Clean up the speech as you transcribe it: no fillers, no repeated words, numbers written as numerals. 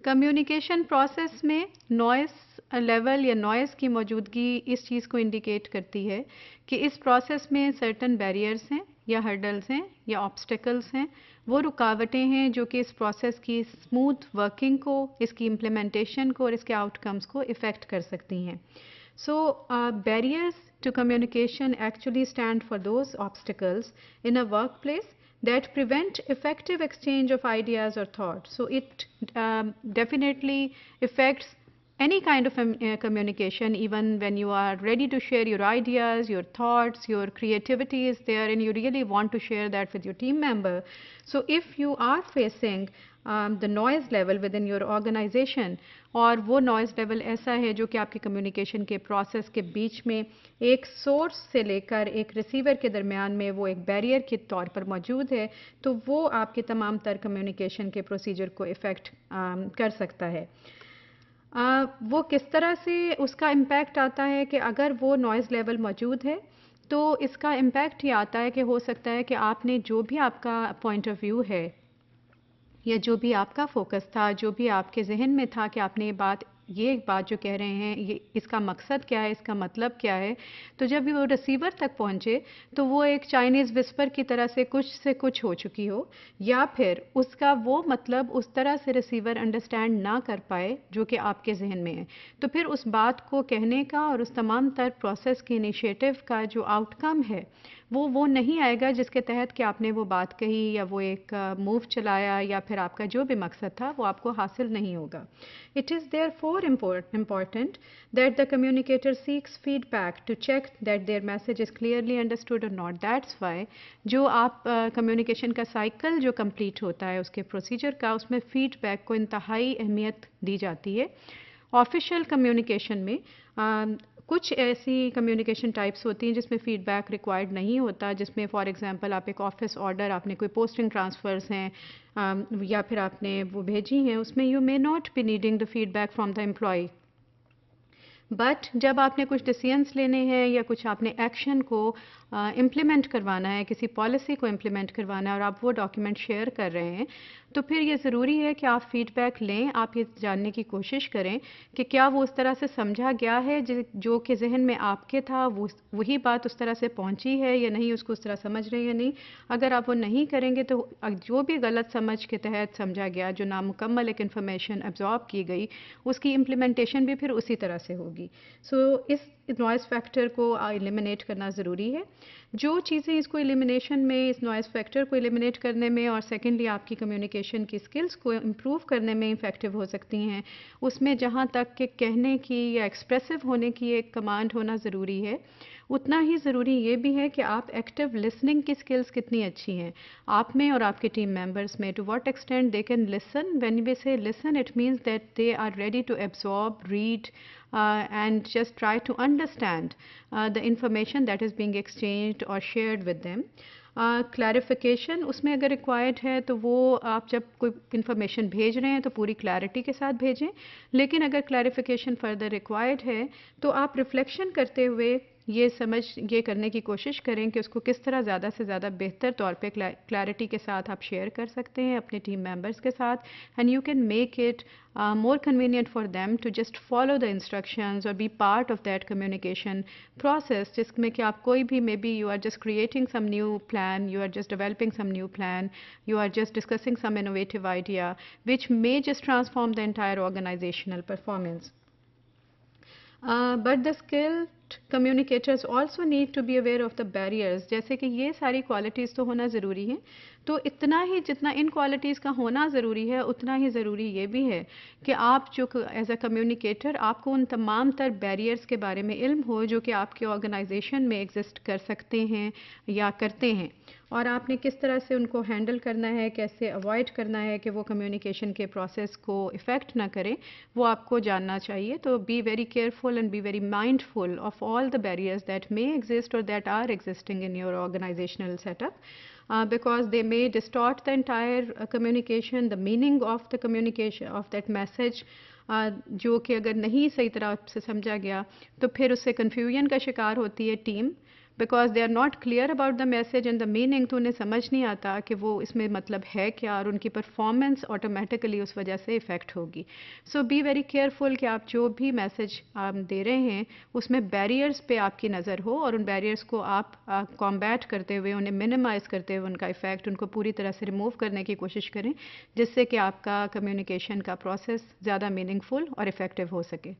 Communication process میں noise level یا noise کی موجودگی اس چیز کو انڈیکیٹ کرتی ہے کہ اس پروسیس میں سرٹن بیریئرز ہیں یا ہرڈلز ہیں یا آبسٹیکلز ہیں، وہ رکاوٹیں ہیں جو کہ اس پروسیس کی اسموتھ ورکنگ کو، اس کی امپلیمنٹیشن کو اور اس کے آؤٹ کمز کو افیکٹ کر سکتی ہیں. So, barriers to communication actually stand for those obstacles in a workplace that prevent effective exchange of ideas or thoughts. So, it definitely affects any kind of communication, even when you are ready to share your ideas, your thoughts, your creativity is there and you really want to share that with your team member. So if you are facing the noise level within your organization اور وہ noise level ایسا ہے جو کہ آپ کے communication کے process کے بیچ میں ایک سورس سے لے کر ایک ریسیور کے درمیان میں وہ ایک بیریئر کے طور پر موجود ہے، تو وہ آپ کے تمام تر کمیونیکیشن کے پروسیجر کو افیکٹ کر سکتا ہے. وہ کس طرح سے اس کا امپیکٹ آتا ہے کہ اگر وہ نوائز لیول موجود ہے تو اس کا امپیکٹ یہ آتا ہے کہ ہو سکتا ہے کہ آپ نے جو بھی آپ کا پوائنٹ آف ویو ہے یا جو بھی آپ کا فوکس تھا، جو بھی آپ کے ذہن میں تھا کہ آپ نے یہ بات جو کہہ رہے ہیں یہ اس کا مقصد کیا ہے، اس کا مطلب کیا ہے، تو جب وہ ریسیور تک پہنچے تو وہ ایک چائنیز وسپر کی طرح سے کچھ ہو چکی ہو، یا پھر اس کا وہ مطلب اس طرح سے ریسیور انڈرسٹینڈ نہ کر پائے جو کہ آپ کے ذہن میں ہے، تو پھر اس بات کو کہنے کا اور اس تمام تر پروسیس کے انیشیٹو کا جو آؤٹ کم ہے وہ نہیں آئے گا جس کے تحت کہ آپ نے وہ بات کہی یا وہ ایک موو چلایا یا پھر آپ کا جو بھی مقصد تھا وہ آپ کو حاصل نہیں ہوگا. It is therefore important that the communicator seeks feedback to check that their message is clearly understood or not. That's why جو آپ کمیونیکیشن کا سائیکل جو کمپلیٹ ہوتا ہے اس کے پروسیجر کا، اس میں فیڈ بیک کو انتہائی اہمیت دی جاتی ہے. آفیشیل کمیونیکیشن میں کچھ ایسی کمیونیکیشن ٹائپس ہوتی ہیں جس میں فیڈ بیک ریکوائرڈ نہیں ہوتا، جس میں فار ایگزامپل آپ ایک آفس آرڈر، آپ نے کوئی پوسٹنگ ٹرانسفرز ہیں یا پھر آپ نے وہ بھیجی ہیں، اس میں you may not be needing the feedback from the employee. But جب آپ نے کچھ ڈیسیژنس لینے ہیں یا کچھ آپ نے ایکشن کو امپلیمنٹ کروانا ہے، کسی پالیسی کو امپلیمنٹ کروانا ہے اور آپ وہ ڈاکیومنٹ شیئر کر رہے ہیں، تو پھر یہ ضروری ہے کہ آپ فیڈ بیک لیں. آپ یہ جاننے کی کوشش کریں کہ کیا وہ اس طرح سے سمجھا گیا ہے جو کہ ذہن میں آپ کے تھا، وہی بات اس طرح سے پہنچی ہے یا نہیں، اس کو اس طرح سمجھ رہے ہیں یا نہیں. اگر آپ وہ نہیں کریں گے تو جو بھی غلط سمجھ کے تحت سمجھا گیا، جو نامکمل ایک انفارمیشن ایبزارب کی گئی، اس کی امپلیمنٹیشن بھی پھر اسی طرح سے ہوگی. سو اس نوائز فیکٹر کو ایلیمینیٹ کرنا ضروری ہے. جو چیزیں اس کو ایلیمینیشن میں، اس نوائز فیکٹر کو ایلیمینیٹ کرنے میں اور سیکنڈلی آپ کی کمیونیکیشن کی سکلز کو امپروو کرنے میں افیکٹو ہو سکتی ہیں، اس میں جہاں تک کہ کہنے کی یا ایکسپریسو ہونے کی ایک کمانڈ ہونا ضروری ہے، اتنا ہی ضروری یہ بھی ہے کہ آپ ایکٹیو لسننگ کی سکلز کتنی اچھی ہیں آپ میں اور آپ کے ٹیم ممبرس میں. To what extent they can listen. When we say listen it means that they are ready to absorb, read and just try to understand the information that is being exchanged or shared with them. Clarification اس میں اگر required ہے تو وہ آپ جب کوئی information بھیج رہے ہیں تو پوری کلیئرٹی کے ساتھ بھیجیں، لیکن اگر کلیریفیکیشن فردر ریکوائرڈ ہے تو آپ ریفلیکشن کرتے ہوئے یہ کرنے کی کوشش کریں کہ اس کو کس طرح زیادہ سے زیادہ بہتر طور پہ کلیئرٹی کے ساتھ آپ شیئر کر سکتے ہیں اپنے ٹیم ممبرس کے ساتھ. And you can make it more convenient for them to just follow the instructions or be part of that communication process, جس میں کہ آپ کوئی بھی maybe you are just creating some new plan, you are just developing some new plan, you are just discussing some innovative idea which may just transform the entire organizational performance. But the skilled communicators also need to be aware of the barriers. جیسے کہ یہ ساری qualities تو ہونا ضروری ہیں، تو اتنا ہی جتنا ان کوالٹیز کا ہونا ضروری ہے اتنا ہی ضروری یہ بھی ہے کہ آپ جو ایز اے کمیونیکیٹر آپ کو ان تمام تر بیریئرز کے بارے میں علم ہو جو کہ آپ کے آرگنائزیشن میں ایگزسٹ کر سکتے ہیں یا کرتے ہیں، اور آپ نے کس طرح سے ان کو ہینڈل کرنا ہے، کیسے اوائڈ کرنا ہے کہ وہ کمیونیکیشن کے پروسیس کو افیکٹ نہ کریں، وہ آپ کو جاننا چاہیے. تو be very careful and be very mindful of all the barriers that may exist اور that are existing in your organizational set up. Because they may distort the entire communication, the meaning of the communication of that message, جو کہ اگر نہیں صحیح طرح سے سمجھا گیا تو پھر اس سے کنفیوژن کا شکار ہوتی ہے team, because they are not clear about the message and the meaning, تو انہیں سمجھ نہیں آتا کہ وہ اس میں مطلب ہے کیا، اور ان کی پرفارمنس آٹومیٹیکلی اس وجہ سے افیکٹ ہوگی. سو بی ویری کیئرفل کہ آپ جو بھی میسج آپ دے رہے ہیں اس میں بیریئرس پہ آپ کی نظر ہو، اور ان بیریئرس کو آپ کامبیٹ کرتے ہوئے، انہیں منیمائز کرتے ہوئے ان کا افیکٹ ان کو پوری طرح سے ریموو کرنے کی کوشش کریں، جس سے کہ آپ کا کمیونیکیشن کا پروسیس زیادہ میننگ فل اور افیکٹو ہو سکے.